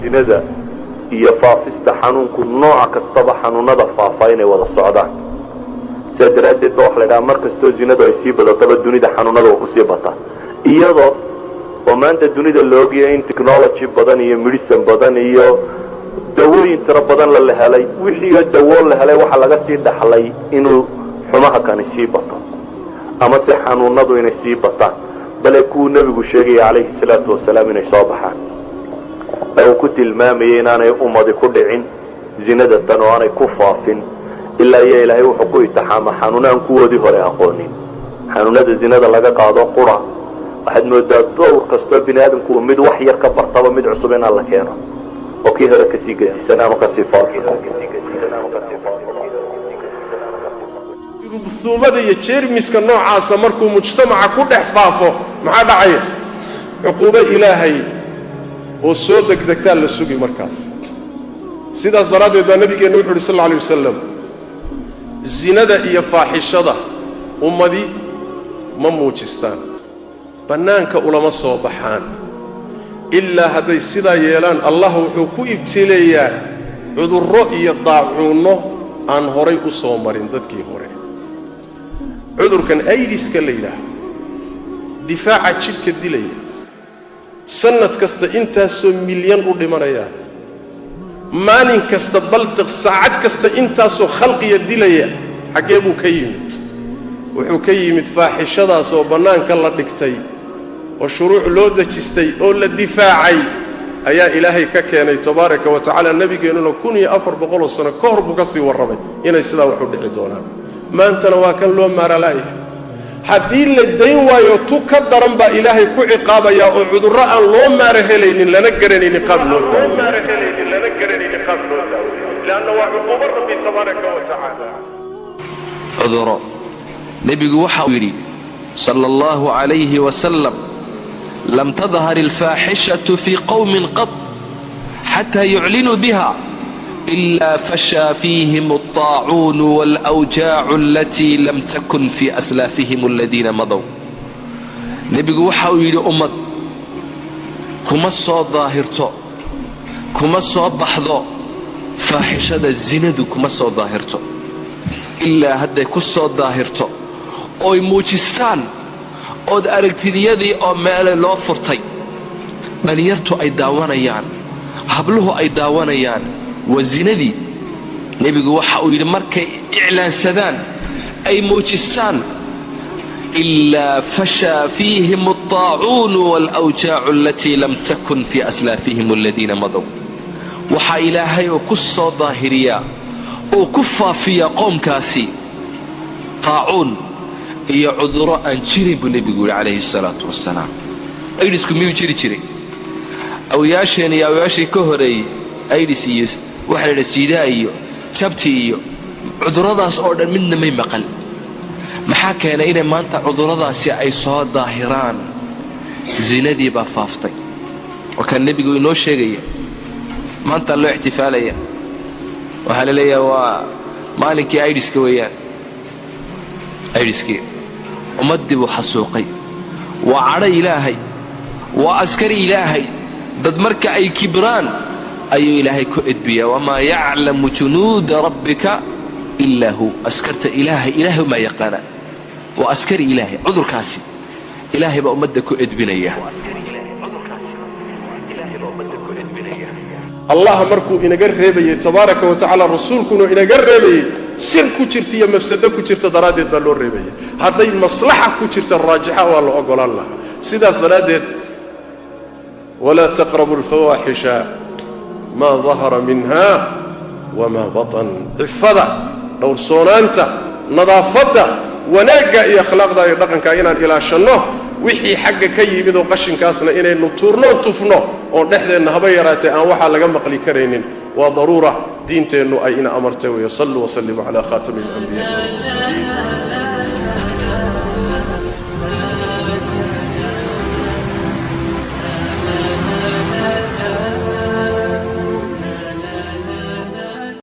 zinada iyo faafista xanuunku nooc kastaba xanuunada faafa inay wada socdaan sadaradeed wax la yiraahdo markastoo zinadu ay sii badato dunida xanuunada ku sii bata iyadoo oo maanta dunida loo ogyahay in technology badan iyo medicine badan iyo dawooyin tira badan la helay wixii dawo la helay waxa laga sii dhaxlay inuu xumaha kan sii bato ama si xanuunadu inay sii bataan bal ku nabigu sheegay calayhi salaatu wasalaam inay soo baxaan oo ku tilmaamayay inaanay ummadi ku dhicin zinada tan oo aanay ku faafin ilaa ilaahay wuxuu ku itixaama xanuunaan kuwoodii hore aqoonin xanuunada zinada laga qaado qura waxaad moodaa door kasta bini'aadamku mid wax yar ka bartaba mid cusub in la keeno oo kii hore ka sii gadisanaa oo ka sii faafo ثومده iyo jeermiska noocaasa markuu mujtamaca ku dhex faafo maxaa dhacay cuquuba ilaahay oo soo degdegtaa la sugi markaas sidaas daraadeed baa nabigeena wuxuu yiri sallallahu alayhi wasallam zinada iyo faaxishada ummadi ma muujistaan banaanka ulama soo baxaan illa haday sida yeelaan allah wuxuu ku ibtileeyaa cudurro iyo daacuuno aan horay u soo marin dadkii hore cudurkan aydiska leeyahay difaaca jidka dilaya sanad kasta intaasoo milyan u dhimanaya maalin kasta baltiq saacad kasta intaasoo khalqiya dilaya xagee buu ka yimid wuxuu ka yimid faaxishadaas oo banaanka la dhigtay oo shuruuc loo dajistay oo la difaacay ayaa ilaahay ka keenay tabaaraka wa tacaala nabigeenuna 1400 sano ka hor buu ka sii warramay inay sidaa wax u dhici doonaan maantana waa kan loo maaralaayay haddii la dayn waayo tu ka daran baa ilaahay ku ciqaabaya oo cudurro aan loo maarahelaynin lana garanaynin qaab loo daaweeyo laana waa cuquubo rabbi tabaaraka wa tacaala cudurro nabigu waxa uu yidhi sallallahu alayhi wa sallam lam tadhhar al-fahishatu fi qawmin qat hatta yu'linu biha إلا فشى فيهم الطاعون والأوجاع التي لم تكن في أسلافهم الذين مضوا نبي وحاو يلي أمد كما الصوت ظاهرته كما الصوت بحضه فاحشة الزند كما الصوت ظاهرته إلا هدى كالصوت ظاهرته أو موجستان أو أركتنيذي أو مال الله فرطي بنيرته أي داوانيان هبله أي داوانيان والزندي نبي وحاو يلي مركي إعلان سدان أي موجستان إلا فشى فيهم الطاعون والأوجاع التي لم تكن في أسلافهم الذين مضوا وحا إلهي وكسو ظاهريا وكفا في قوم كاسي طاعون إيا عذراء جرب النبي عليه الصلاة والسلام أيدسكم ميو جري أو ياشين أو ياشي كهري أيدس يس وحل السيداء جبتي عذرadaas oo dhan midna may maqal maxaa keenay in maanta cuduradaasi ay soo daahiraan zinadii ba faaftay oo kan nabigu inoo sheegay maanta loo ihtifaalaya waxa la leeyahay waa maalinkii aydiska weeyaan aydiski ummadii buu xasuuqay waa cara ilaahay waa askari ilaahay dad marka ay kibraan أي إلهي كؤدبيا وما يعلم جنود ربك إلا هو أسكرت إله ما يقانا وأسكر إلهي عذر كاسي إلهي بأمد كؤدبنا إياه الله مركو إن قربي تبارك وتعالى الرسول كنو إن قربي سر كجرت يا مفسد كجرت درادت بالور ربي هذه المصلحة كجرت الراجحة والله أقول الله سيداس درادت ولا تقربوا الفواحش ما ظهر منها وما بطن الفضع دور صونانتا نظافتا وناقا يا اخلاق دا دقنكا inaan ilaashano wixii xagga ka yimid oo qashinkaasna inaynu tuurno tufno oo dhexdeena haba yaraatay aan waxa laga maqli kareenin waa daruura diinteenu ay ina amartay wa sallu wa sallimu ala khatamil anbiya wal mursalin